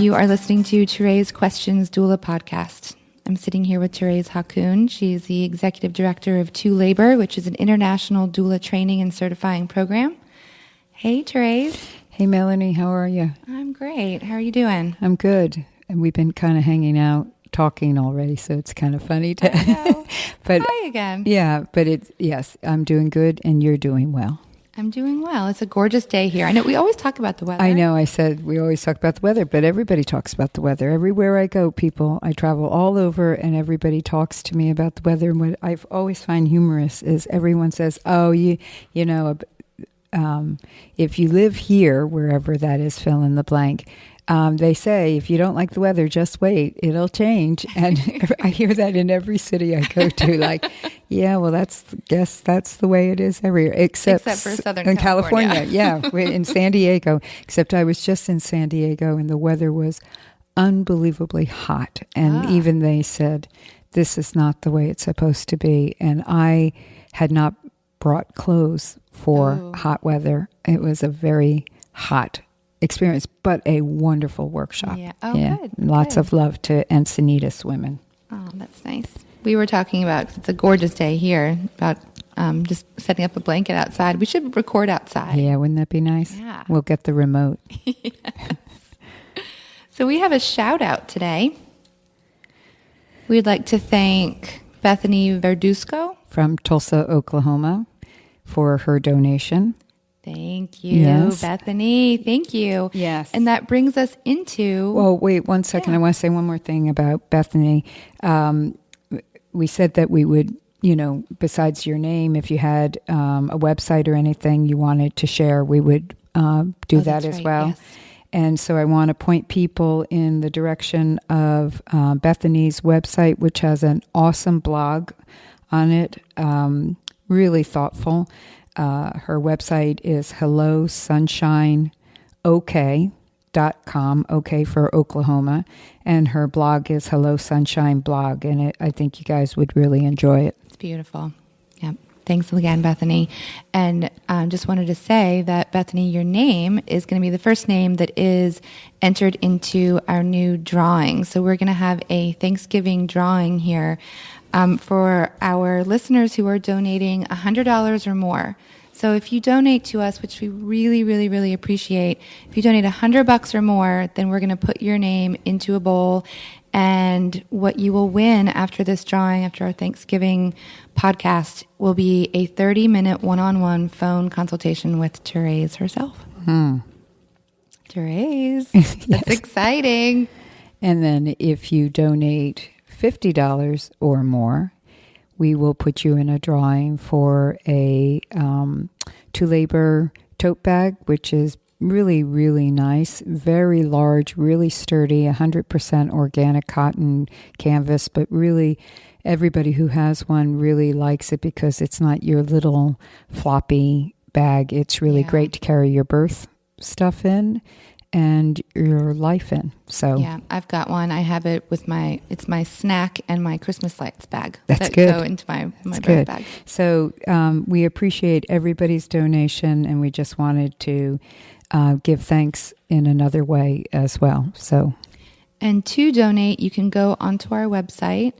You are listening to ToRAISE Questions Doula podcast. I'm sitting here with Thérèse Hakoun. She's the executive director of ToLabor, which is an international doula training and certifying program. Hey, Thérèse. Hey, Melanie. How are you? I'm great. How are you doing? I'm good. And we've been kind of hanging out, talking already, so it's kind of funny to. I know. But hi again. Yeah, but yes, I'm doing good, and you're doing well. I'm doing well. It's a gorgeous day here. I know we always talk about the weather. I know. I said we always talk about the weather, but everybody talks about the weather. Everywhere I go, I travel all over, and everybody talks to me about the weather. And what I've always find humorous is everyone says, "Oh, you know, if you live here, wherever that is, fill in the blank." They say, if you don't like the weather, just wait. It'll change. And I hear that in every city I go to. Like, yeah, well, that's the way it is everywhere. Except for Southern in California. Yeah, in San Diego. Except I was just in San Diego, and the weather was unbelievably hot. And even they said, this is not the way it's supposed to be. And I had not brought clothes for hot weather. It was a very hot experience, but a wonderful workshop. Yeah. Good. Lots of love to Encinitas women. Oh, that's nice. We were talking about, it's a gorgeous day here, about just setting up a blanket outside. We should record outside. Yeah, wouldn't that be nice? Yeah. We'll get the remote. Yes. So we have a shout out today. We'd like to thank Bethany Verduzco from Tulsa, Oklahoma, for her donation. Thank you, Bethany. Thank you. Yes. And that brings us into... Well, wait 1 second. Yeah. I want to say one more thing about Bethany. We said that we would, besides your name, if you had a website or anything you wanted to share, we would do that as well. Yes. And so I want to point people in the direction of Bethany's website, which has an awesome blog on it, really thoughtful. Her website is hellosunshineok.com, OK for Oklahoma, and her blog is Hello Sunshine Blog, and I think you guys would really enjoy it. It's beautiful. Yep. Thanks again, Bethany. And just wanted to say that, Bethany, your name is going to be the first name that is entered into our new drawing. So we're going to have a Thanksgiving drawing here for our listeners who are donating $100 or more. So if you donate to us, which we really, really, really appreciate, if you donate $100 or more, then we're going to put your name into a bowl. And what you will win after this drawing, after our Thanksgiving podcast, will be a 30-minute one-on-one phone consultation with Thérèse herself. Thérèse, Yes. That's exciting. And then if you donate $50 or more, we will put you in a drawing for a ToLabor tote bag, which is really, really nice, very large, really sturdy, 100% organic cotton canvas, but really everybody who has one really likes it because it's not your little floppy bag. It's really great to carry your birth stuff in and your life in. So yeah, I've got one. I have it with it's my snack and my Christmas lights bag. That's good. Go into my birth bag. So we appreciate everybody's donation, and we just wanted to give thanks in another way as well. So, and to donate, you can go onto our website,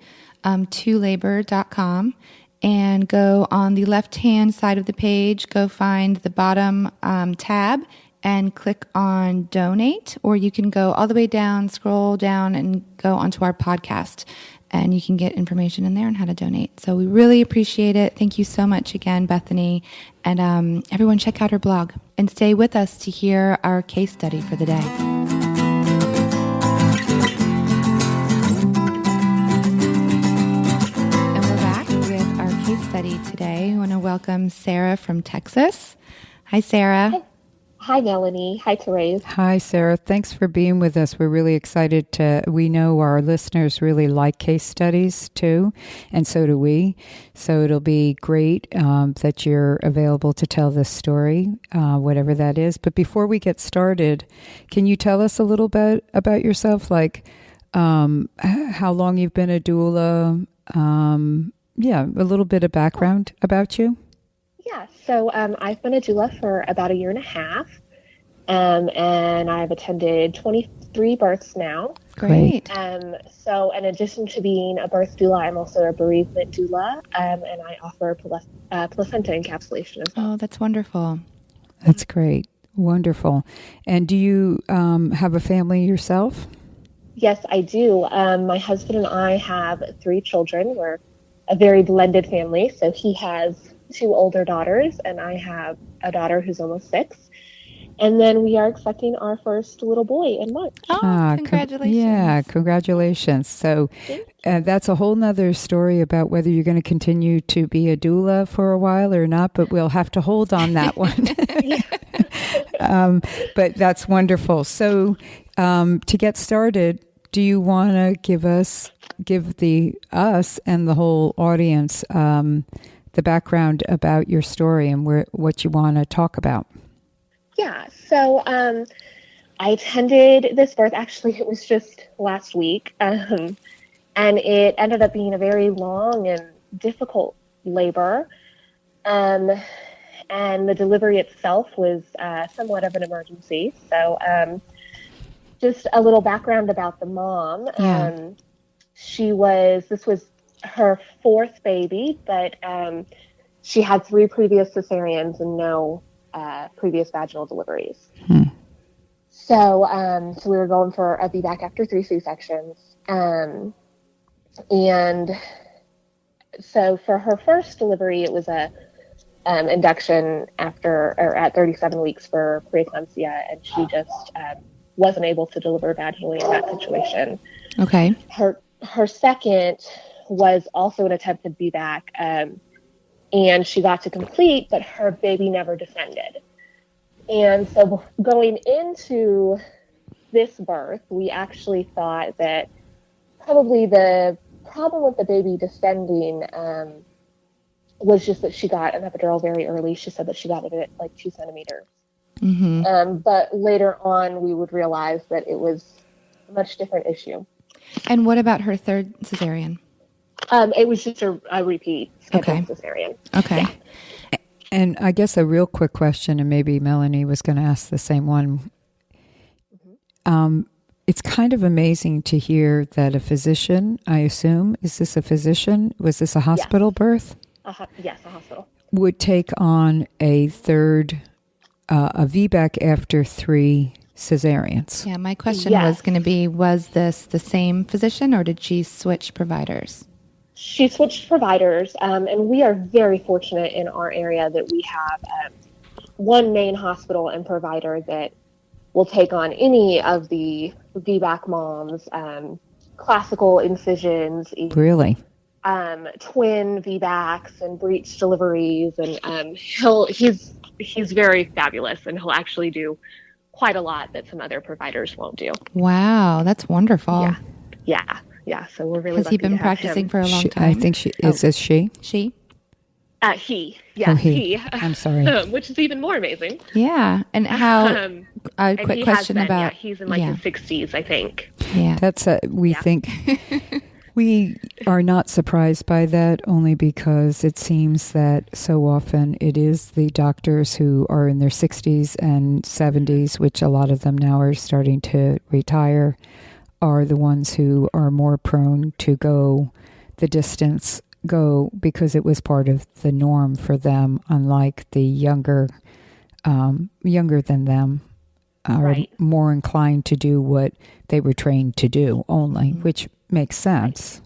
ToLabor.com, and go on the left-hand side of the page, go find the bottom tab, and click on donate, or you can go all the way down, scroll down, and go onto our podcast, and you can get information in there on how to donate. So we really appreciate it. Thank you so much again, Bethany. And everyone check out her blog and stay with us to hear our case study for the day. And we're back with our case study today. I want to welcome Sarah from Texas. Hi, Sarah. Hi, Melanie. Hi, Thérèse. Hi, Sarah. Thanks for being with us. We're really excited we know our listeners really like case studies too, and so do we. So it'll be great that you're available to tell this story, whatever that is. But before we get started, can you tell us a little bit about yourself, like how long you've been a doula? A little bit of background about you. Yeah, so I've been a doula for about a year and a half, and I've attended 23 births now. Great. So in addition to being a birth doula, I'm also a bereavement doula, and I offer placenta encapsulation as well. Oh, that's wonderful. That's great. Wonderful. And do you have a family yourself? Yes, I do. My husband and I have 3 children. We're a very blended family. So he has 2 older daughters, and I have a daughter who's almost 6. And then we are expecting our first little boy in March. Oh, congratulations. Congratulations. So that's a whole nother story about whether you're going to continue to be a doula for a while or not, but we'll have to hold on that one. But that's wonderful. So to get started, do you want to give us and the whole audience the background about your story and what you want to talk about? Yeah, so I attended this birth, actually it was just last week, and it ended up being a very long and difficult labor, and the delivery itself was somewhat of an emergency. So just a little background about the mom. This was her 4th baby, but she had 3 previous cesareans and no previous vaginal deliveries. So we were going for a VBAC after 3 C-sections. And so for her first delivery, it was a induction at 37 weeks for preeclampsia, and she just wasn't able to deliver vaginally in that situation. Okay. Her second was also an attempted VBAC, and she got to complete, but her baby never descended. And so going into this birth, we actually thought that probably the problem with the baby descending was just that she got an epidural very early. She said that she got it at like 2 centimeters. Mm-hmm. But later on, we would realize that it was a much different issue. And what about her 3rd cesarean? It was just a repeat scheduled cesarean. Okay. Yeah. And I guess a real quick question, and maybe Melanie was going to ask the same one. It's kind of amazing to hear that a physician, I assume, is this a physician? Was this a hospital birth? Yes, a hospital. Would take on a VBAC after 3 cesareans. Yeah, my question was going to be, was this the same physician or did she switch providers? She switched providers, and we are very fortunate in our area that we have one main hospital and provider that will take on any of the VBAC moms, classical incisions, Really? Twin VBACs and breech deliveries, and he's very fabulous, and he'll actually do quite a lot that some other providers won't do. Wow, that's wonderful. Yeah. So we're really Has he lucky been to have practicing him. for a long time? I think she is. Is she? She? He. Yes, he. I'm sorry. Which is even more amazing. Yeah. And how, a quick question about... he's in his 60s, I think. Yeah. That's we think... We are not surprised by that, only because it seems that so often it is the doctors who are in their 60s and 70s, which a lot of them now are starting to retire, are the ones who are more prone to go the distance, because it was part of the norm for them, unlike the younger than them are more inclined to do what they were trained to do only, which makes sense.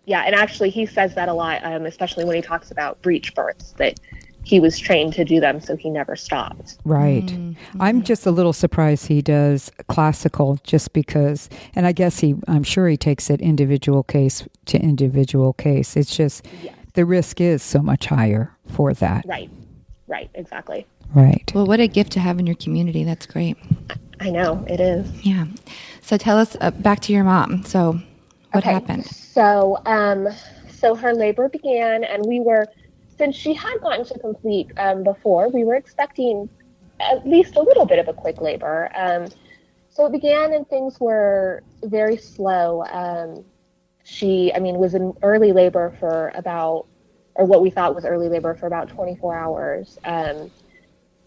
Yeah, and actually he says that a lot, especially when he talks about breech births, that he was trained to do them, so he never stopped. Right. Mm-hmm. I'm just a little surprised he does classical, just because, and I guess I'm sure he takes it individual case to individual case. It's just the risk is so much higher for that. Right, exactly. Right. Well, what a gift to have in your community. That's great. I know, it is. Yeah. So tell us back to your mom. So what happened? So her labor began, and since she had gotten to complete before, we were expecting at least a little bit of a quick labor. So it began, and things were very slow. She was in early labor for what we thought was early labor for about 24 hours.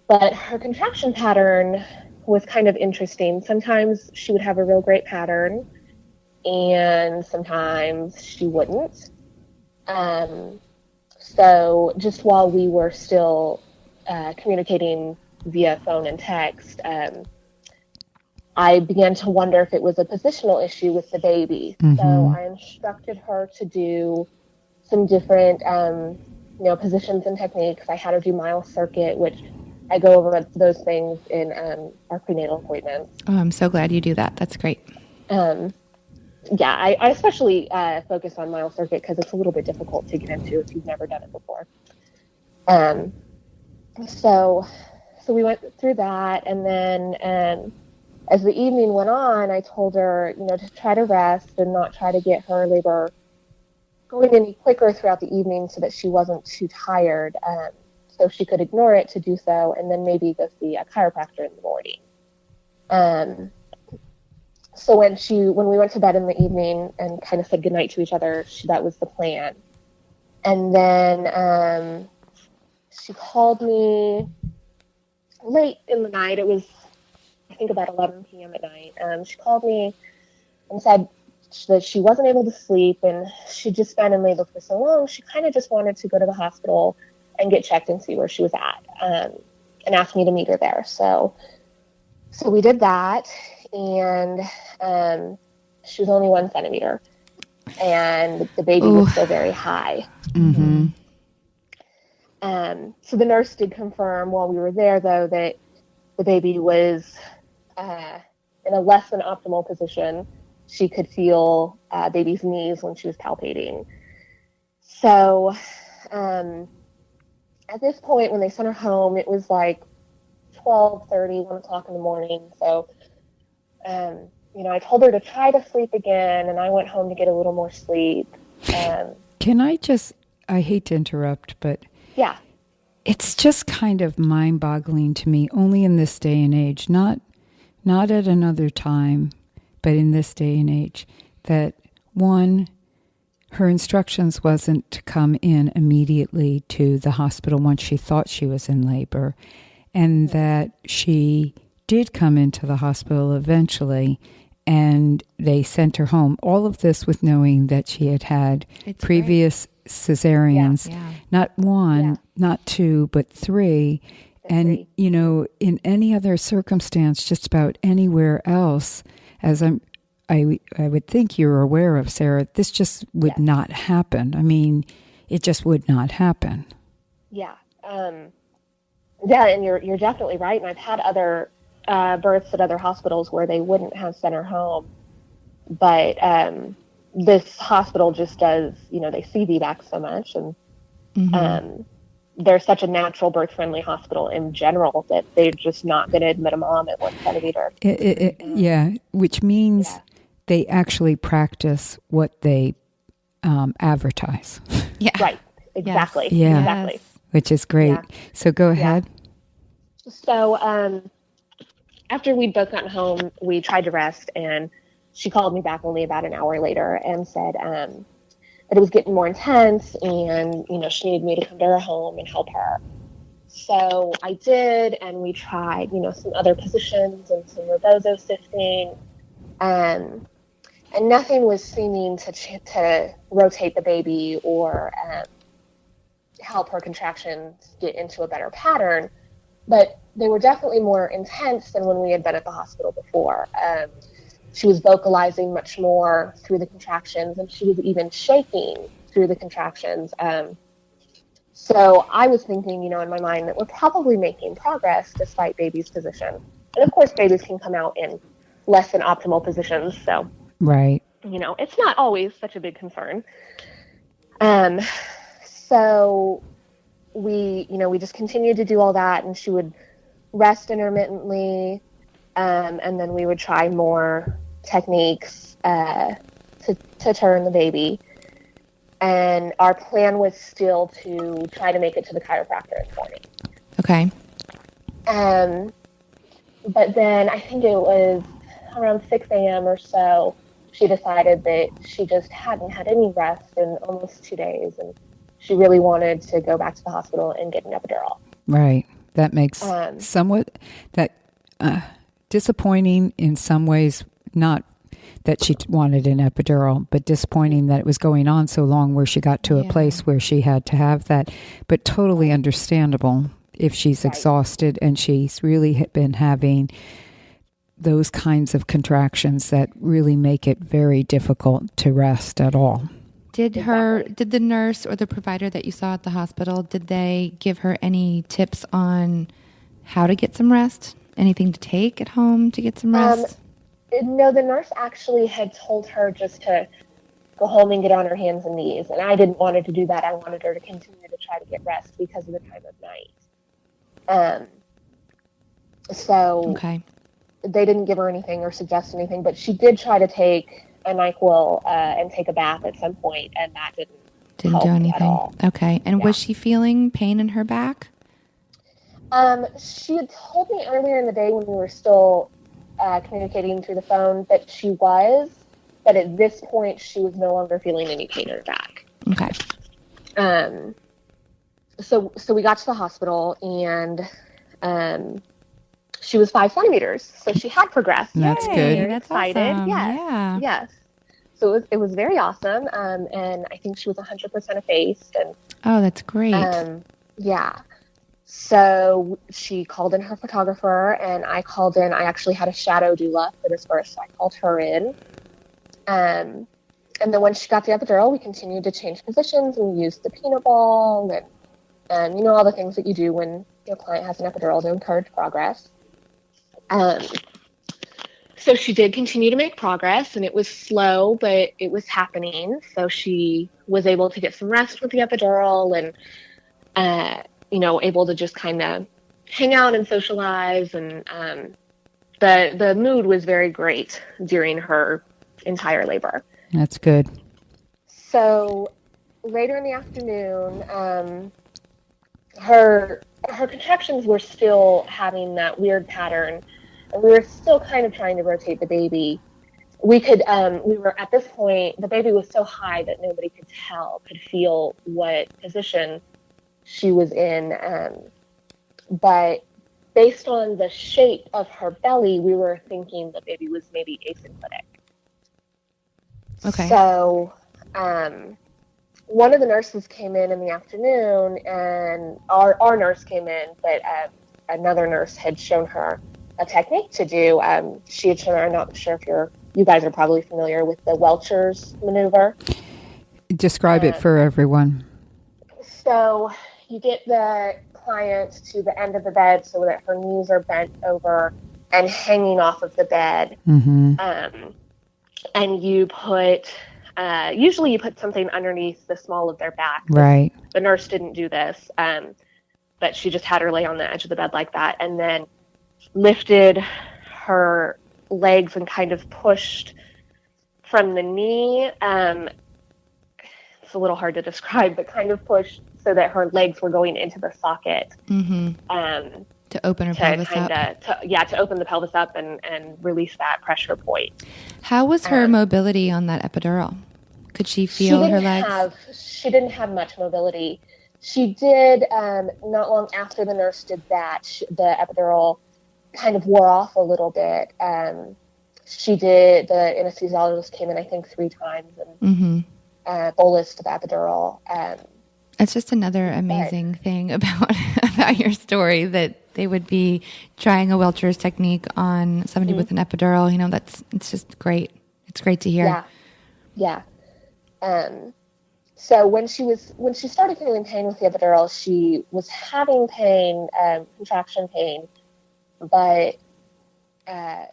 But her contraction pattern was kind of interesting. Sometimes she would have a real great pattern, and sometimes she wouldn't. So just while we were still communicating via phone and text, I began to wonder if it was a positional issue with the baby. So I instructed her to do some different, positions and techniques. I had her do mile circuit, which I go over those things in our prenatal appointments. Oh, I'm so glad you do that. That's great. I especially focus on mile circuit because it's a little bit difficult to get into if you've never done it before. So we went through that, and then as the evening went on, I told her, to try to rest and not try to get her labor going any quicker throughout the evening so that she wasn't too tired, so she could ignore it to do so, and then maybe go see a chiropractor in the morning. So when we went to bed in the evening and kind of said goodnight to each other, that was the plan. And then she called me late in the night. It was, I think, about 11 p.m. at night. She called me and said that she wasn't able to sleep, and she'd just been in labor for so long. She kind of just wanted to go to the hospital and get checked and see where she was at, and asked me to meet her there. So we did that, and she was only 1 centimeter, and the baby was still very high. So the nurse did confirm while we were there, though, that the baby was in a less than optimal position. She could feel baby's knees when she was palpating. So at this point, when they sent her home, it was like 12:30, 1 o'clock in the morning. So, I told her to try to sleep again, and I went home to get a little more sleep. Can I hate to interrupt, but yeah, it's just kind of mind-boggling to me, only in this day and age, not at another time, but in this day and age, that one, her instructions wasn't to come in immediately to the hospital once she thought she was in labor, and that she did come into the hospital eventually, and they sent her home. All of this with knowing that she had previous cesareans, not one, not two, but three. And, in any other circumstance, just about anywhere else, as I would think you're aware of, Sarah, this just would not happen. I mean, it just would not happen. Yeah. And you're definitely right. And I've had other births at other hospitals where they wouldn't have sent her home. But this hospital just does, they see VBAC so much. And they're such a natural birth-friendly hospital in general that they're just not going to admit a mom at 1 centimeter. Which means they actually practice what they advertise. Yeah. Right. Exactly. Yes. Yeah. Exactly. Which is great. Yeah. So go ahead. So after we'd both gotten home, we tried to rest, and she called me back only about an hour later and said that it was getting more intense, and, she needed me to come to her home and help her. So I did, and we tried, some other positions and some rebozo sifting, and nothing was seeming to rotate the baby or help her contractions get into a better pattern. But they were definitely more intense than when we had been at the hospital before. She was vocalizing much more through the contractions, and she was even shaking through the contractions. So I was thinking, in my mind, that we're probably making progress despite baby's position. And of course, babies can come out in less than optimal positions. So, right. It's not always such a big concern. So we just continued to do all that, and she would rest intermittently. And then we would try more techniques to turn the baby. And our plan was still to try to make it to the chiropractor in the morning. Okay. But then I think it was around 6 a.m. or so, she decided that she just hadn't had any rest in almost 2 days, and she really wanted to go back to the hospital and get an epidural. Right. That makes somewhat disappointing in some ways, not that she wanted an epidural, but disappointing that it was going on so long where she got to a place where she had to have that, but totally understandable if she's exhausted and she's really been having those kinds of contractions that really make it very difficult to rest at all. Did the nurse or the provider that you saw at the hospital, did they give her any tips on how to get some rest? Anything to take at home to get some rest? No, the nurse actually had told her just to go home and get on her hands and knees. And I didn't want her to do that. I wanted her to continue to try to get rest because of the time of night. Okay. They didn't give her anything or suggest anything, but she did try to take a NyQuil and take a bath at some point, and that didn't help do anything at all. Okay. And was she feeling pain in her back? She had told me earlier in the day when we were still communicating through the phone that she was, but at this point she was no longer feeling any pain in her back. Okay. So we got to the hospital, and she was 5 centimeters, so she had progressed. That's good. That's excited. Awesome. Yes. Yeah. Yes. So it was very awesome, and I think she was 100% effaced. And oh, that's great. Yeah. So she called in her photographer, and I called in. I actually had a shadow doula for this birth, so I called her in. And then when she got the epidural, we continued to change positions, and we used the peanut ball and all the things that you do when your client has an epidural to encourage progress. So she did continue to make progress, and it was slow, but it was happening. So she was able to get some rest with the epidural and, able to just kind of hang out and socialize. And the mood was very great during her entire labor. That's good. So later in the afternoon, her contractions were still having that weird pattern, and we were still kind of trying to rotate the baby. We were at this point, the baby was so high that nobody could feel what position she was in. But based on the shape of her belly, we were thinking the baby was maybe asynclitic. Okay. So, one of the nurses came in the afternoon, and our nurse came in, but another nurse had shown her a technique to do. She had shown her, I'm not sure if you guys are probably familiar with the Welcher's maneuver. Describe it for everyone. So you get the client to the end of the bed so that her knees are bent over and hanging off of the bed. Mm-hmm. And you put... usually you put something underneath the small of their back. Right. The nurse didn't do this, but she just had her lay on the edge of the bed like that, and then lifted her legs and kind of pushed from the knee. It's a little hard to describe, but kind of pushed so that her legs were going into the socket. Mm-hmm. To open her pelvis up. To open the pelvis up and release that pressure point. How was her mobility on that epidural? Could she feel her legs? She didn't have much mobility. She did, not long after the nurse did that, the epidural kind of wore off a little bit. The anesthesiologist came in, I think, 3 times and bolused the epidural. It's just another amazing thing about your story, that they would be trying a Welcher's technique on somebody with an epidural. It's just great. It's great to hear. Yeah. So when she started feeling pain with the epidural, she was having pain, contraction pain, but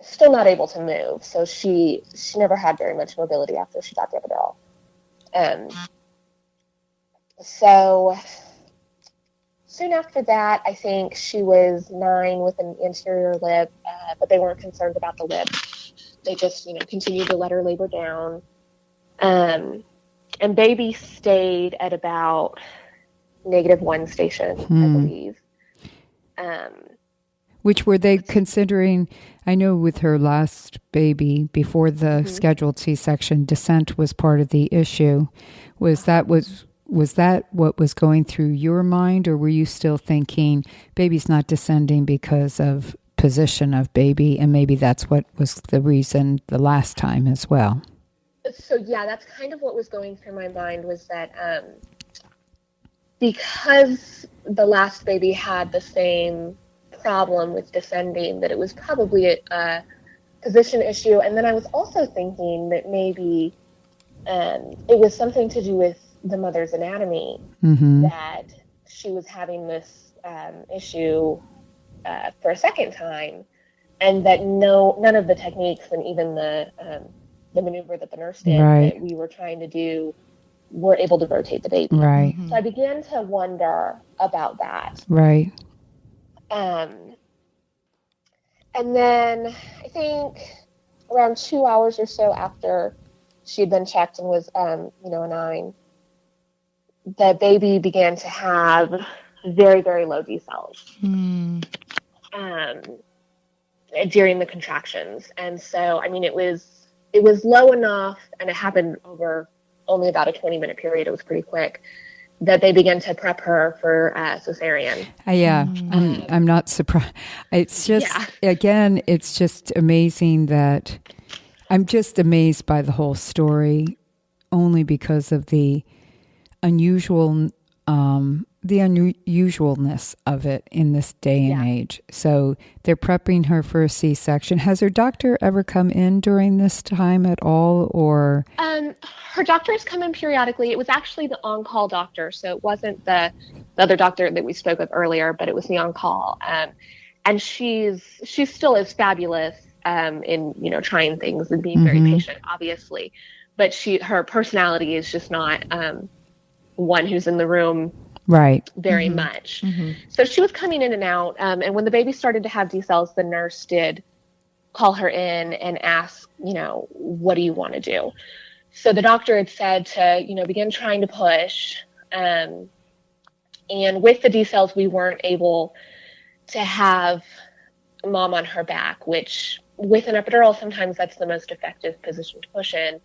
still not able to move. So she never had very much mobility after she got the epidural. So soon after that, I think she was 9 with an anterior lip, but they weren't concerned about the lip. They just, continued to let her labor down. And baby stayed at about -1 station, I believe. Which were they considering? I know with her last baby, before the scheduled C-section, descent was part of the issue. Was was that what was going through your mind, or were you still thinking baby's not descending because of position of baby, and maybe that's what was the reason the last time as well? So yeah, that's kind of what was going through my mind, was that because the last baby had the same problem with descending, that it was probably a position issue. And then I was also thinking that maybe it was something to do with the mother's anatomy, that she was having this issue for a second time, and that none of the techniques and even the maneuver that the nurse did that we were trying to do were able to rotate the baby. Right. So I began to wonder about that. Right. And then I think around 2 hours or so after she had been checked and was, a 9, the baby began to have very, very low D cells during the contractions. And so, I mean, it was low enough, and it happened over only about a 20-minute period. It was pretty quick, that they began to prep her for cesarean. Yeah, I'm not surprised. It's just, again, it's just amazing that I'm just amazed by the whole story, only because of the unusualness of it in this day and age. So they're prepping her for a C-section. Has her doctor ever come in during this time at all, or? Her doctor has come in periodically. It was actually the on-call doctor, so it wasn't the other doctor that we spoke of earlier, but it was the on-call. And she still is fabulous in trying things and being very patient, obviously. But her personality is just not one who's in the room very much. So she was coming in and out, and when the baby started to have D cells, the nurse did call her in and ask, what do you want to do? So the doctor had said to, begin trying to push. And with the D cells, we weren't able to have mom on her back, which with an epidural, sometimes that's the most effective position to push in.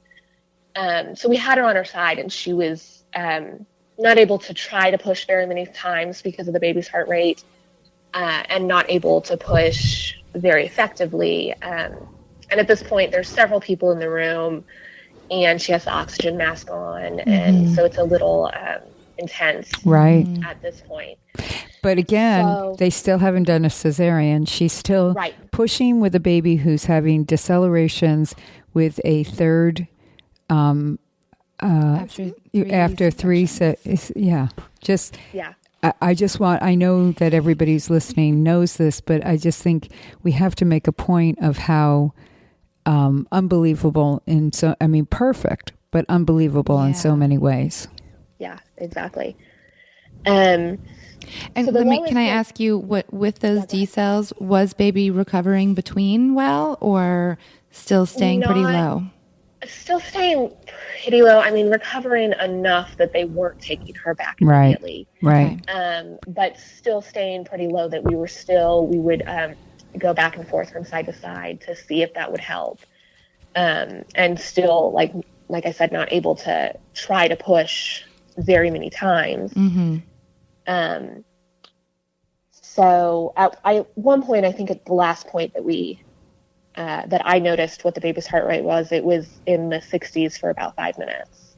So we had her on her side, and she was not able to try to push very many times because of the baby's heart rate, and not able to push very effectively. And at this point, there's several people in the room, and she has the oxygen mask on, and so it's a little intense at this point. But again, they still haven't done a cesarean. She's still pushing with a baby who's having decelerations with a third after three. I know that everybody who's listening knows this, but I just think we have to make a point of how unbelievable perfect, but unbelievable in so many ways. Yeah, exactly. And so can I ask you, what with those D cells, was baby recovering between well, or still staying pretty low? Still staying pretty low. I mean, recovering enough that they weren't taking her back immediately. Right. But still staying pretty low, that we would go back and forth from side to side to see if that would help. And still, like I said, not able to try to push very many times. So at one point, I think at the last point that I noticed what the baby's heart rate was, it was in the 60s for about 5 minutes.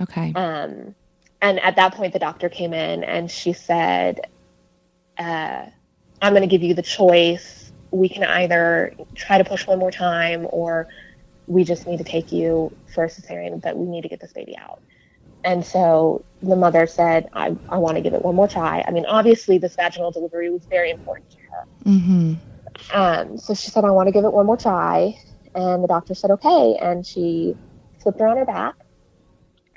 Okay. And at that point, the doctor came in and she said, I'm going to give you the choice. We can either try to push one more time, or we just need to take you for a cesarean, but we need to get this baby out. And so the mother said, I want to give it one more try. I mean, obviously this vaginal delivery was very important to her. So she said, I want to give it one more try. And the doctor said, okay. And she flipped her on her back.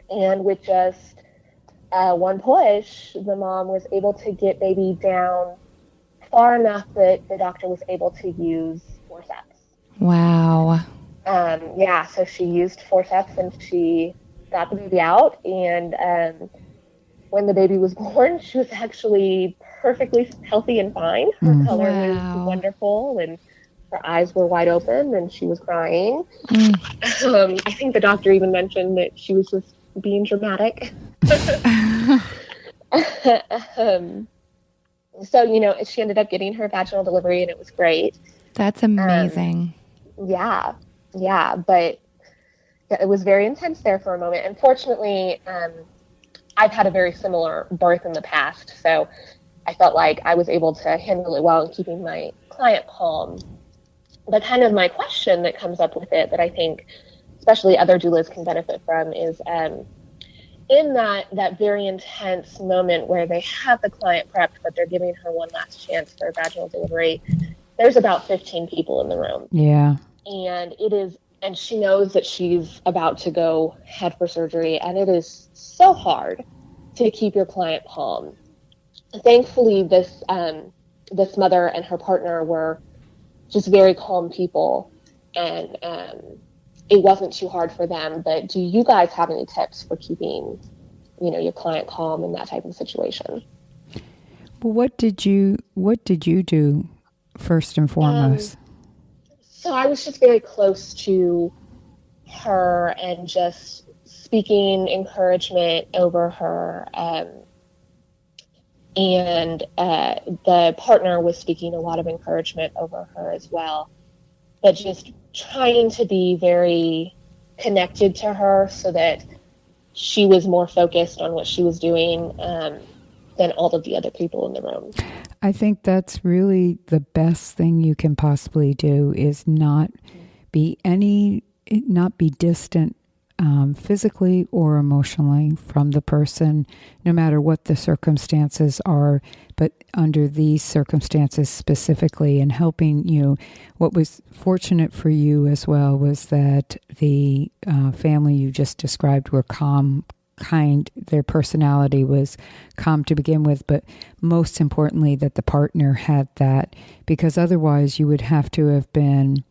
And with just one push, the mom was able to get baby down far enough that the doctor was able to use forceps. Wow. So she used forceps and she got the baby out. And when the baby was born, she was actually perfectly healthy and fine. Her color was wonderful, and her eyes were wide open, and she was crying. I think the doctor even mentioned that she was just being dramatic. So, you know, she ended up getting her vaginal delivery, and it was great. That's amazing. Yeah, but it was very intense there for a moment. And fortunately, I've had a very similar birth in the past, so I felt like I was able to handle it well and keeping my client calm. But kind of my question that comes up with it that I think especially other doulas can benefit from is in that very intense moment where they have the client prepped, but they're giving her one last chance for vaginal delivery, there's about 15 people in the room. Yeah. And she knows that she's about to go head for surgery, and it is so hard to keep your client calm. Thankfully, this mother and her partner were just very calm people, and it wasn't too hard for them. But do you guys have any tips for keeping, you know, your client calm in that type of situation? Well, what did you do first and foremost? So I was just very close to her and just speaking encouragement over her. And the partner was speaking a lot of encouragement over her as well. But just trying to be very connected to her so that she was more focused on what she was doing than all of the other people in the room. I think that's really the best thing you can possibly do is not be distant physically or emotionally from the person, no matter what the circumstances are, but under these circumstances specifically, and helping you. What was fortunate for you as well was that the family you just described were calm, kind. Their personality was calm to begin with, but most importantly that the partner had that, because otherwise you would have to have been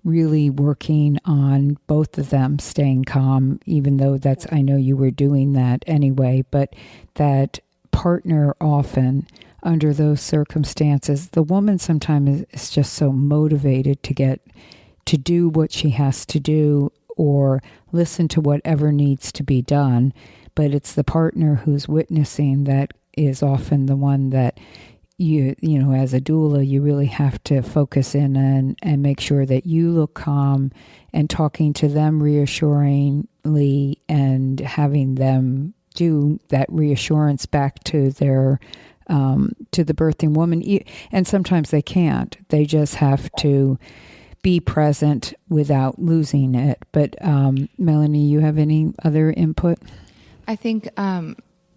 really working on both of them staying calm, even though I know you were doing that anyway, but that partner often under those circumstances, the woman sometimes is just so motivated to do what she has to do or listen to whatever needs to be done, but it's the partner who's witnessing that is often the one that you know, as a doula, you really have to focus in and make sure that you look calm and talking to them reassuringly and having them do that reassurance back to their to the birthing woman. And sometimes they can't. They just have to be present without losing it. But Melanie, you have any other input? I think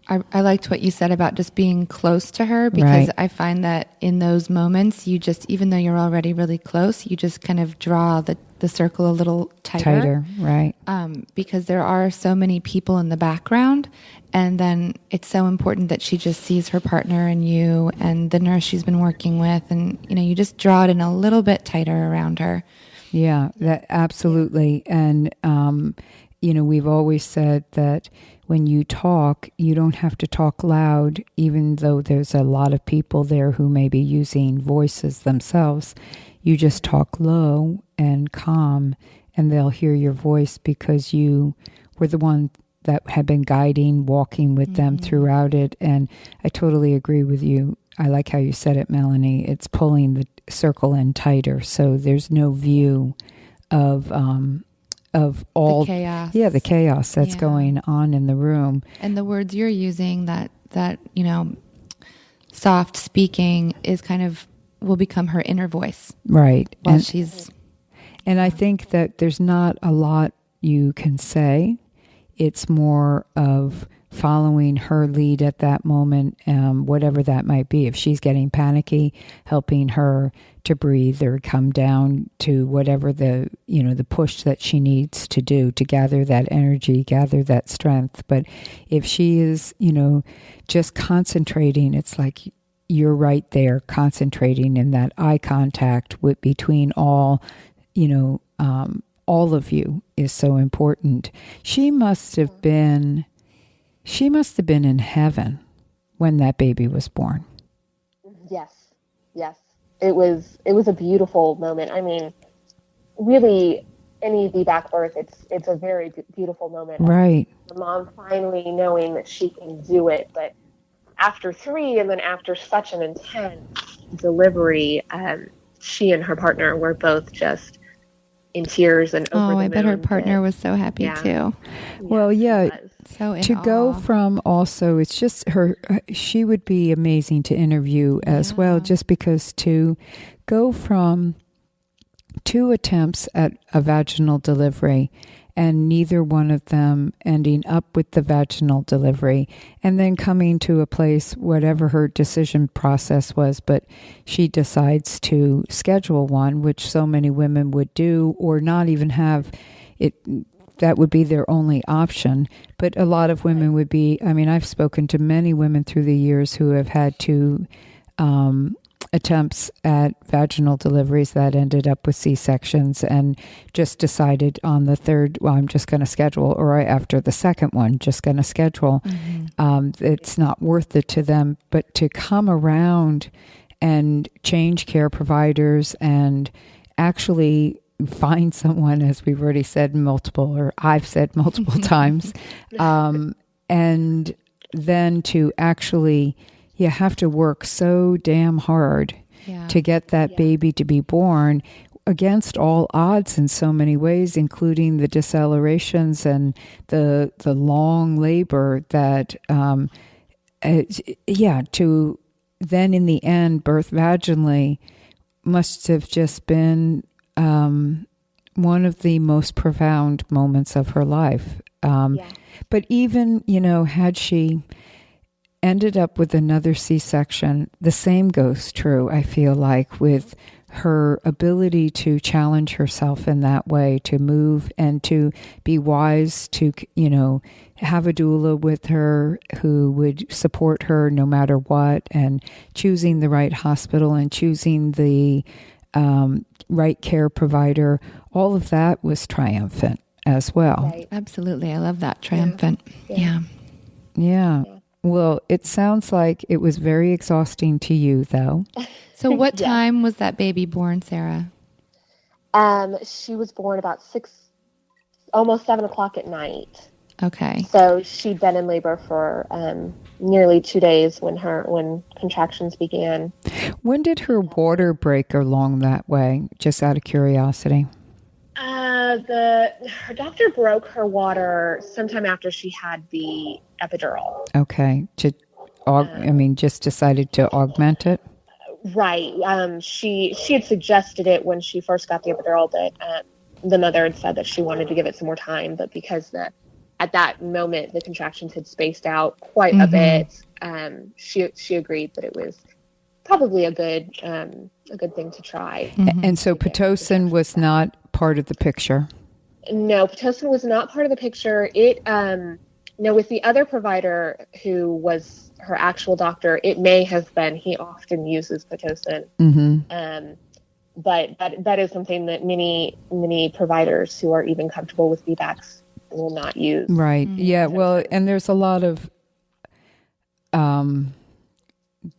I liked what you said about just being close to her, because Right. I find that in those moments, you just, even though you're already really close, you just kind of draw the circle a little tighter. Right. Because there are so many people in the background, and then it's so important that she just sees her partner and you and the nurse she's been working with, and, you know, you just draw it in a little bit tighter around her. Yeah, that absolutely. And, you know, we've always said that when you talk, you don't have to talk loud, even though there's a lot of people there who may be using voices themselves. You just talk low and calm, and they'll hear your voice because you were the one that had been guiding, walking with them throughout it. And I totally agree with you. I like how you said it, Melanie. It's pulling the circle in tighter, so there's no view of all The chaos. Yeah, the chaos that's going on in the room. And the words you're using, that you know, soft speaking is kind of will become her inner voice. Right. While she's... And I think that there's not a lot you can say. It's more of following her lead at that moment, whatever that might be. If she's getting panicky, helping her to breathe or come down to whatever the push that she needs to do to gather that energy, gather that strength. But if she is, just concentrating, it's like you're right there concentrating in that eye contact between all of you is so important. She must have been in heaven when that baby was born. Yes. It was a beautiful moment. I mean, really, any VBAC birth, it's a very beautiful moment. Right. The mom finally knowing that she can do it, but after 3 and then after such an intense delivery, she and her partner were both just in tears and over the moon. I bet her partner was so happy too. Well, yeah. So in to awe. go from also, it's just she would be amazing to interview as well, just because to go from 2 attempts at a vaginal delivery and neither one of them ending up with the vaginal delivery, and then coming to a place, whatever her decision process was, but she decides to schedule one, which so many women would do, or not even have it. That would be their only option. But a lot of women would be, I mean, I've spoken to many women through the years who have had 2 attempts at vaginal deliveries that ended up with C-sections and just decided on the 3rd, well, I'm just going to schedule, or after the 2nd one, just going to schedule. It's not worth it to them. But to come around and change care providers and actually find someone, as we've already said I've said multiple times, and then to actually, you have to work so damn hard to get that baby to be born against all odds in so many ways, including the decelerations and the long labor that, to then in the end birth vaginally must have just been one of the most profound moments of her life. But even, had she ended up with another C-section, the same goes true, I feel like, with her ability to challenge herself in that way, to move and to be wise, to, have a doula with her who would support her no matter what, and choosing the right hospital and choosing the right care provider. All of that was triumphant as well. Right. Absolutely. I love that. Triumphant. Yeah. Well, it sounds like it was very exhausting to you, though. So what time was that baby born, Sarah? She was born about 6, almost 7 o'clock at night. Okay. So she'd been in labor for nearly 2 days when contractions began. When did her water break along that way? Just out of curiosity. Her doctor broke her water sometime after she had the epidural. Okay. Just decided to augment it? Right. She had suggested it when she first got the epidural, but the mother had said that she wanted to give it some more time, but because at that moment the contractions had spaced out quite a bit, she agreed that it was probably a good thing to try. And so Pitocin was not part of the picture? No, Pitocin was not part of the picture. With the other provider who was her actual doctor, it may have been. He often uses Pitocin. But that is something that many providers who are even comfortable with VBACs will not use. Right. Yeah. Well, and there's a lot of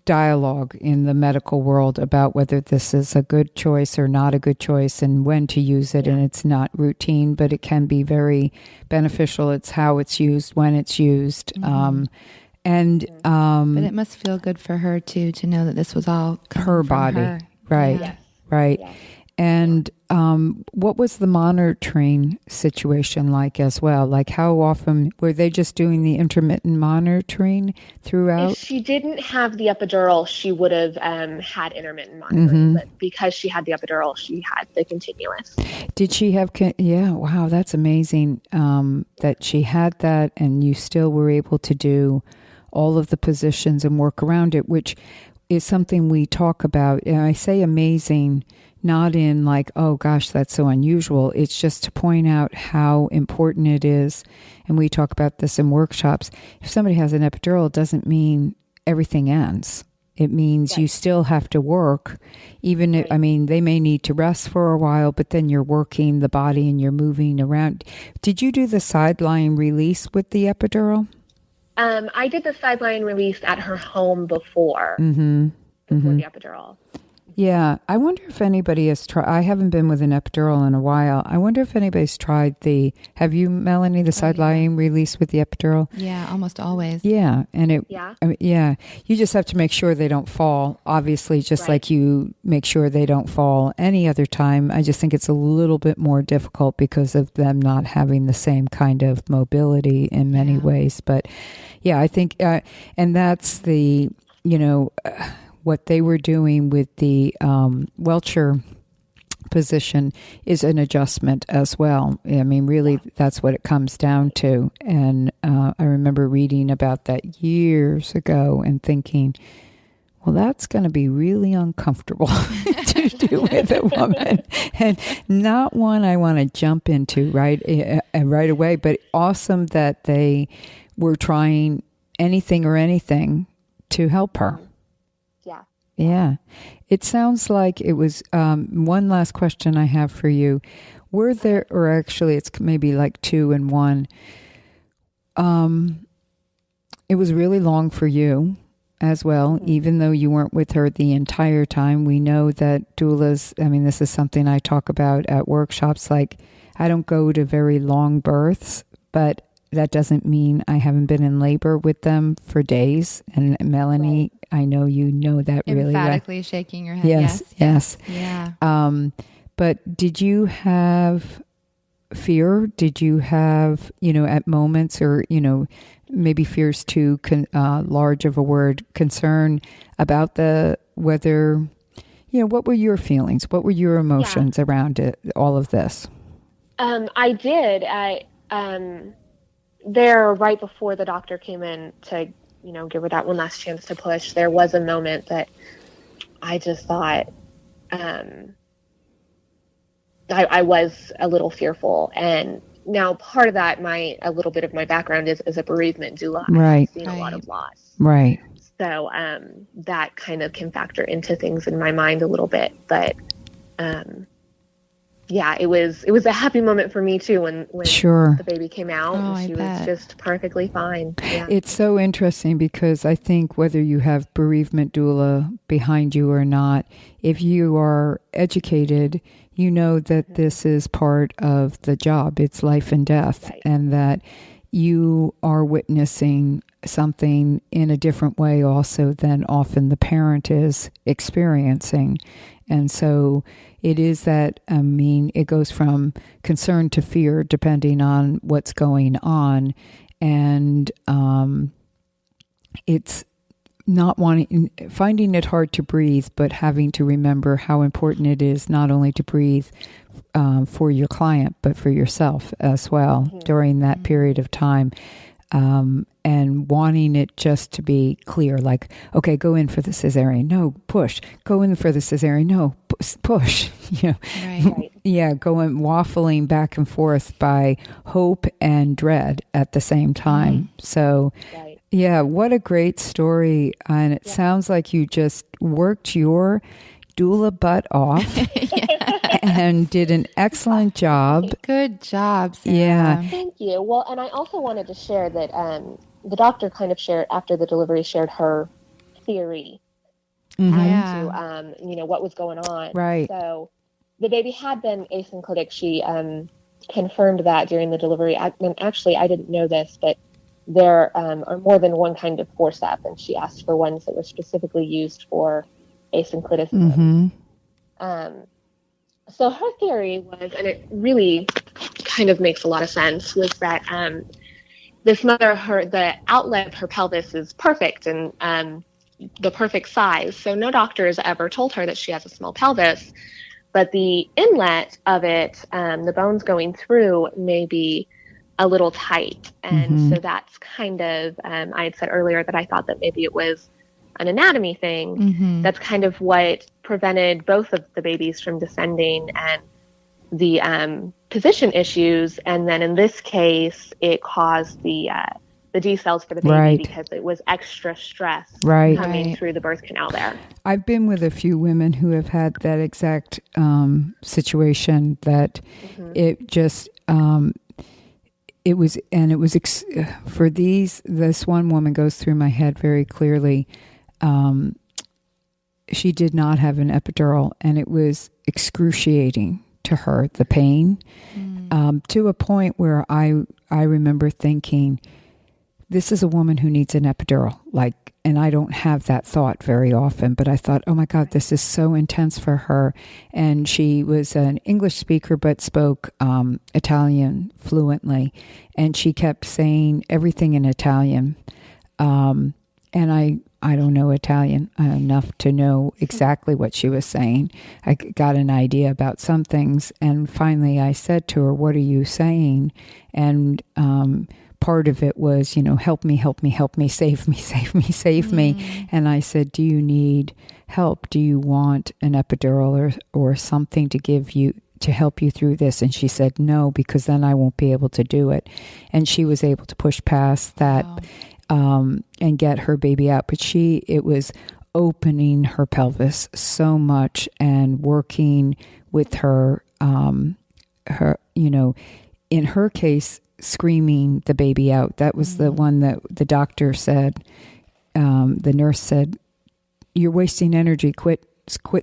dialogue in the medical world about whether this is a good choice or not a good choice and when to use it. And it's not routine, but it can be very beneficial. It's how it's used, when it's used. But it must feel good for her too, to know that this was all her body. Her. Right. Yes. Right. Yes. And what was the monitoring situation like as well? Like, how often were they just doing the intermittent monitoring throughout? If she didn't have the epidural, she would have had intermittent monitoring. But because she had the epidural, she had the continuous. Did she have? Wow, that's amazing that she had that, and you still were able to do all of the positions and work around it, which is something we talk about. And I say amazing, not in like, oh gosh, that's so unusual. It's just to point out how important it is. And we talk about this in workshops. If somebody has an epidural, it doesn't mean everything ends. It means you still have to work. Even if, they may need to rest for a while, but then you're working the body and you're moving around. Did you do the sideline release with the epidural? I did the sideline release at her home before the epidural. Yeah. I wonder if anybody has tried, I haven't been with an epidural in a while. I wonder if anybody's tried have you, Melanie, the side lying release with the epidural? Yeah, almost always. Yeah. And Yeah. you just have to make sure they don't fall. Obviously, just like you make sure they don't fall any other time. I just think it's a little bit more difficult because of them not having the same kind of mobility in many ways. But yeah, I think, and that's the, what they were doing with the Welcher position is an adjustment as well. I mean, really, that's what it comes down to. And I remember reading about that years ago and thinking, well, that's going to be really uncomfortable to do with a woman, and not one I want to jump into right away. But awesome that they were trying anything to help her. Yeah. It sounds like it was, one last question I have for you. Were there, or actually it's maybe like two in one. It was really long for you as well, even though you weren't with her the entire time. We know that doulas, I mean, this is something I talk about at workshops. Like, I don't go to very long births, but that doesn't mean I haven't been in labor with them for days. And Melanie, I know you know that really well. Emphatically shaking your head. Yes. Yeah. But did you have fear? Did you have, at moments, or, maybe fear's too large of a word, concern about whether, what were your feelings? What were your emotions around it, all of this? I did. There, right before the doctor came in to, give her that one last chance to push, there was a moment that I just thought, I was a little fearful. And now part of that, a little bit of my background is a bereavement doula. Right. I've seen a lot of loss. Right. So that kind of can factor into things in my mind a little bit. But yeah, it was a happy moment for me too when the baby came out. And she was just perfectly fine. Yeah. It's so interesting because I think whether you have bereavement doula behind you or not, if you are educated, you know that this is part of the job. It's life and death, and that you are witnessing something in a different way also than often the parent is experiencing. And so it is that, it goes from concern to fear depending on what's going on. And it's not finding it hard to breathe, but having to remember how important it is not only to breathe for your client, but for yourself as well during that period of time. And wanting it just to be clear, like, okay, go in for the cesarean. No, push. Go in for the cesarean. No, push. Right. Yeah, going waffling back and forth by hope and dread at the same time. So, yeah, what a great story. And it sounds like you just worked your doula butt off and did an excellent job. Good job, Sarah. Yeah. Thank you. Well, and I also wanted to share that the doctor kind of shared, after the delivery, shared her theory as to, what was going on. Right. So the baby had been asynclitic. She confirmed that during the delivery. And actually, I didn't know this, but there are more than one kind of forceps, and she asked for ones that were specifically used for asynclitism. So her theory was, and it really kind of makes a lot of sense, was that this mother, the outlet of her pelvis is perfect and the perfect size. So no doctor has ever told her that she has a small pelvis, but the inlet of it, the bones going through, may be a little tight. And so that's kind of, I had said earlier that I thought that maybe it was an anatomy thing. That's kind of what prevented both of the babies from descending, and the position issues. And then in this case, it caused the decels for the baby because it was extra stress coming through the birth canal there. I've been with a few women who have had that exact situation, that it just for this one woman goes through my head very clearly. she did not have an epidural, and it was excruciating to her, the pain, to a point where I remember thinking, this is a woman who needs an epidural. And I don't have that thought very often, but I thought, oh my God, this is so intense for her. And she was an English speaker, but spoke Italian fluently. And she kept saying everything in Italian. And I don't know Italian enough to know exactly what she was saying. I got an idea about some things. And finally I said to her, what are you saying? And part of it was, help me, save me. And I said, do you need help? Do you want an epidural or something to give you, to help you through this? And she said, no, because then I won't be able to do it. And she was able to push past that. Wow. And get her baby out. But it was opening her pelvis so much and working with her, in her case, screaming the baby out. That was the one that the doctor said, the nurse said, you're wasting energy, quit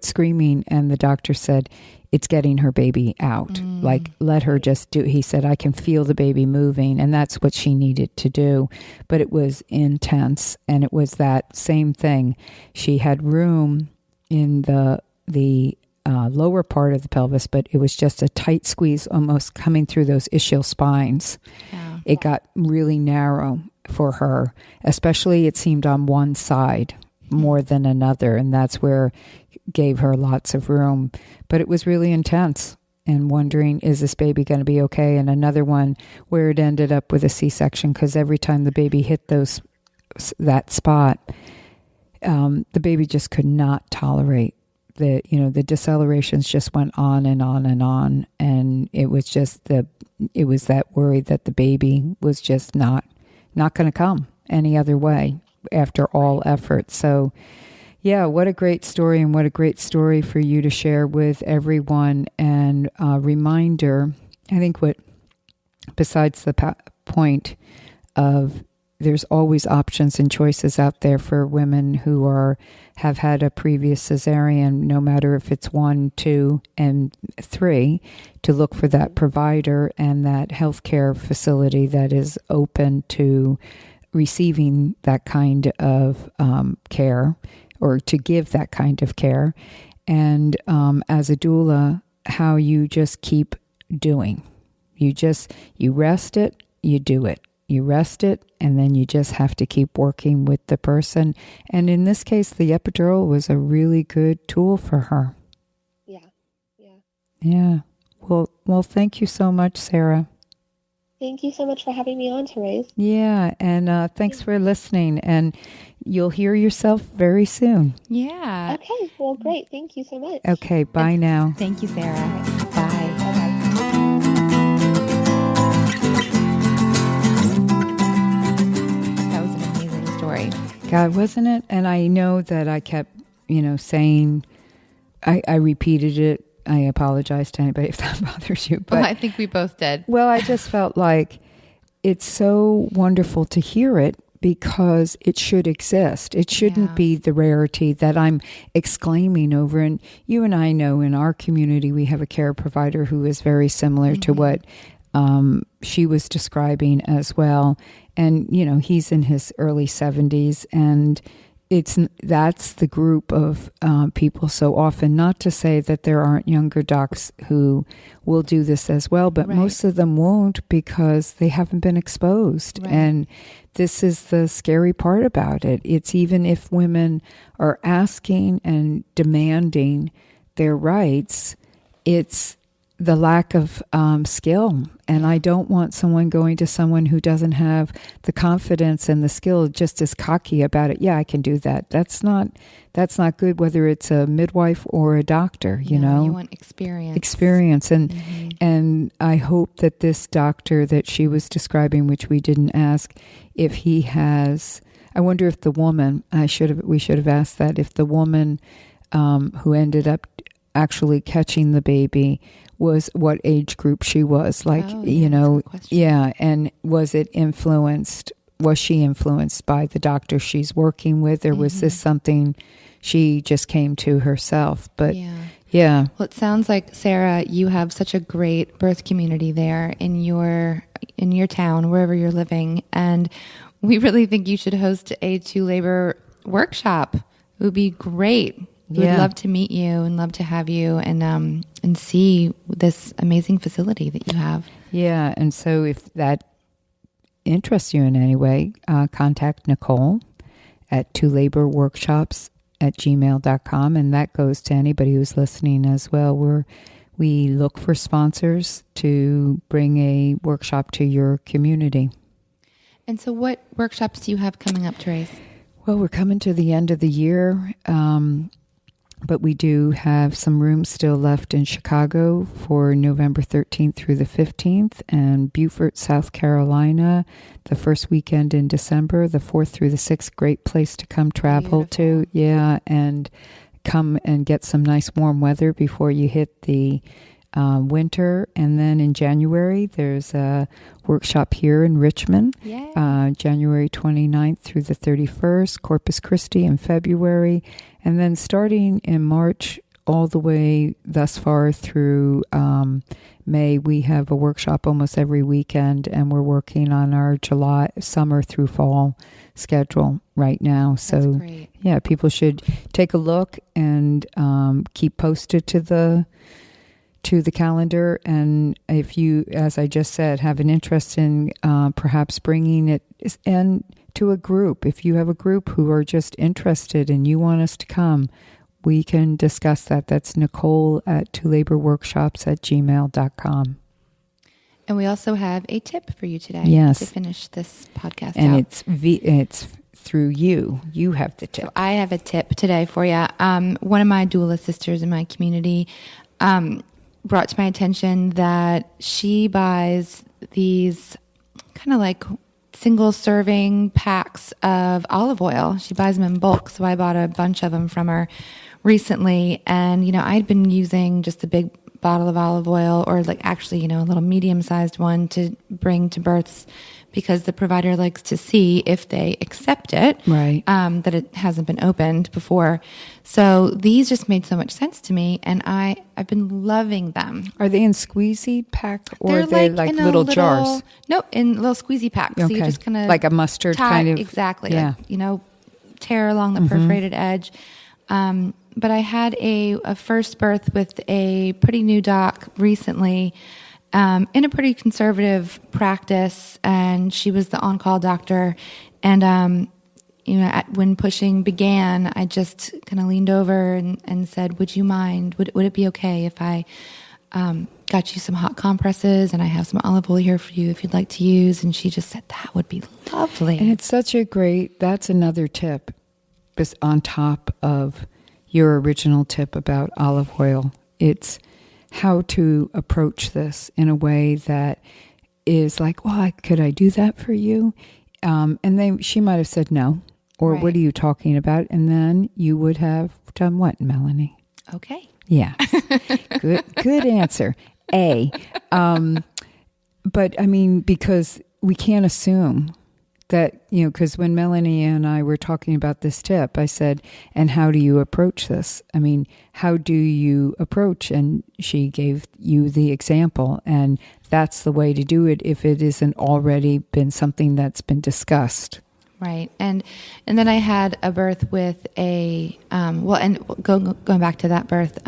screaming. And the doctor said, it's getting her baby out. Let her just do. He said, I can feel the baby moving. And that's what she needed to do. But it was intense. And it was that same thing. She had room in the lower part of the pelvis, but it was just a tight squeeze almost coming through those ischial spines. Yeah. It got really narrow for her, especially it seemed on one side more than another. And that's where gave her lots of room. But it was really intense and wondering, is this baby going to be okay? And another one where it ended up with a C-section, because every time the baby hit that spot, the baby just could not tolerate the decelerations just went on and on and on. And it was just it was that worry that the baby was just not going to come any other way after all effort. So yeah, what a great story, and what a great story for you to share with everyone. And a reminder, I think besides the point of there's always options and choices out there for women who have had a previous cesarean, no matter if it's 1, 2, and 3, to look for that provider and that healthcare facility that is open to receiving that kind of care, or to give that kind of care. And as a doula, how you just keep doing. You rest it, you do it. You rest it, and then you just have to keep working with the person. And in this case, the epidural was a really good tool for her. Yeah. Well, thank you so much, Sarah. Thank you so much for having me on, ToRAISE. Yeah, and thanks for listening. And you'll hear yourself very soon. Yeah. Okay, well, great. Thank you so much. Okay, bye now. Thank you, Sarah. Bye. That was an amazing story. God, wasn't it? And I know that I kept, saying, I repeated it. I apologize to anybody if that bothers you. But well, I think we both did. Well, I just felt like it's so wonderful to hear it, because it should exist. It shouldn't be the rarity that I'm exclaiming over. And you and I know in our community, we have a care provider who is very similar to what she was describing as well. And, he's in his early 70s, and that's the group of people so often. Not to say that there aren't younger docs who will do this as well, but most of them won't, because they haven't been exposed. Right. And this is the scary part about it. It's even if women are asking and demanding their rights, it's the lack of skill. And I don't want someone going to someone who doesn't have the confidence and the skill, just as cocky about it. Yeah, I can do that. That's not good, whether it's a midwife or a doctor, you know. You want experience. Experience. And I hope that this doctor that she was describing, which we didn't ask, if he has, I wonder if the woman, we should have asked that, if the woman who ended up actually catching the baby was what age group she was, like, and was it influenced was she influenced by the doctor she's working with, or was this something she just came to herself? But yeah. Well, it sounds like, Sarah, you have such a great birth community there in your town, wherever you're living, and we really think you should host a labor workshop. It would be great. We'd love to meet you and love to have you and see this amazing facility that you have. Yeah, and so if that interests you in any way, contact Nicole at tolaborworkshops@gmail.com, and that goes to anybody who's listening as well. We look for sponsors to bring a workshop to your community. And so what workshops do you have coming up, ToRAISE? Well, we're coming to the end of the year, but we do have some rooms still left in Chicago for November 13th through the 15th, and Beaufort, South Carolina, the first weekend in December, the 4th through the 6th. Great place to come travel to. Yeah, and come and get some nice warm weather before you hit the winter. And then in January, there's a workshop here in Richmond, January 29th through the 31st, Corpus Christi in February. And then starting in March all the way thus far through May, we have a workshop almost every weekend, and we're working on our July, summer through fall schedule right now. So, yeah, people should take a look and keep posted to the calendar. And if you, as I just said, have an interest in perhaps bringing it and to a group, if you have a group who are just interested and you want us to come, we can discuss that. That's Nicole at tolaborworkshops@gmail.com. And we also have a tip for you today to finish this podcast and out. It's through you. You have the tip. So I have a tip today for you. One of my doula sisters in my community brought to my attention that she buys these kind of like single serving packs of olive oil. She buys them in bulk. So I bought a bunch of them from her recently. And, I'd been using just a big bottle of olive oil, or like actually, a little medium sized one to bring to births, because the provider likes to see if they accept it, that it hasn't been opened before. So these just made so much sense to me, and I've been loving them. Are they in squeezy pack, or They're are they like little jars? No, in little squeezy packs. So you just kind of like a mustard kind of. Exactly. Yeah. Like, tear along the perforated edge. But I had a first birth with a pretty new doc recently, in a pretty conservative practice, and she was the on-call doctor. And, when pushing began, I just kind of leaned over and said, would you mind, would it be okay if I got you some hot compresses, and I have some olive oil here for you if you'd like to use? And she just said, that would be lovely. And it's such a that's another tip, just on top of your original tip about olive oil. It's how to approach this in a way that is like, well, could I do that for you? And she might have said no, or what are you talking about? And then you would have done what, Melanie? Okay. Yeah. Good answer. A. But I mean, because we can't assume that, because when Melanie and I were talking about this tip, I said, and how do you approach this? I mean, how do you approach? And she gave you the example, and that's the way to do it if it isn't already been something that's been discussed. Right. And then I had a birth with going back to that birth,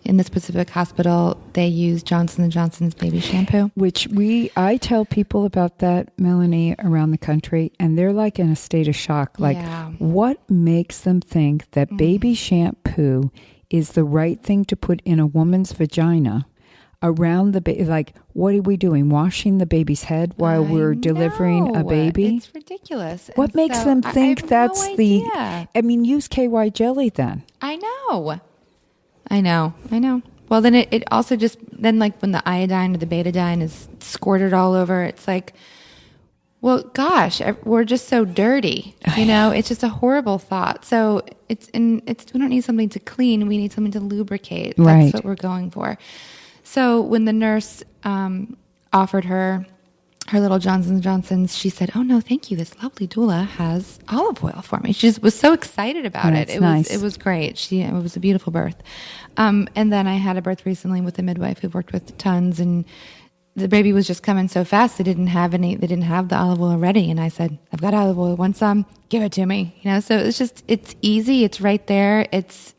in the specific hospital, they use Johnson & Johnson's baby shampoo. Which I tell people about that, Melanie, around the country, and they're like in a state of shock. Like, what makes them think that baby shampoo is the right thing to put in a woman's vagina around the baby? Like, what are we doing? Washing the baby's head while we're delivering a baby? It's ridiculous. What makes them think that's idea. Use KY jelly then. I know. Well, then it also just, like when the iodine or the betadine is squirted all over, it's like, well, gosh, we're just so dirty. It's just a horrible thought. So we don't need something to clean. We need something to lubricate. That's what we're going for. So when the nurse offered her her little Johnson & Johnson's, she said, "Oh no, thank you. This lovely doula has olive oil for me." She just was so excited about it. It was great. It was a beautiful birth. And then I had a birth recently with a midwife who worked with tons, and the baby was just coming so fast. They didn't have the olive oil ready. And I said, "I've got olive oil. Want some? Give it to me." So it's easy. It's right there. It's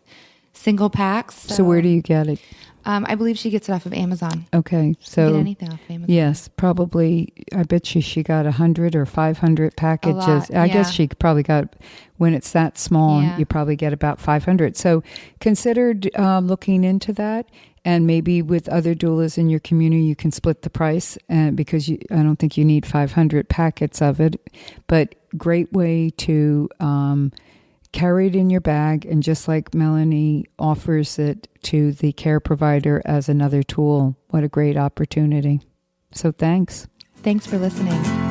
single packs. So where do you get it? I believe she gets it off of Amazon. Okay, so you get anything off of Amazon. Yes, probably. I bet she got 100 or 500 packages. A lot, I guess she probably got, when it's that small, you probably get about 500. So considered looking into that, and maybe with other doulas in your community, you can split the price, because I don't think you need 500 packets of it. But great way to carry it in your bag, and just like Melanie offers it to the care provider as another tool. What a great opportunity. So thanks. Thanks for listening.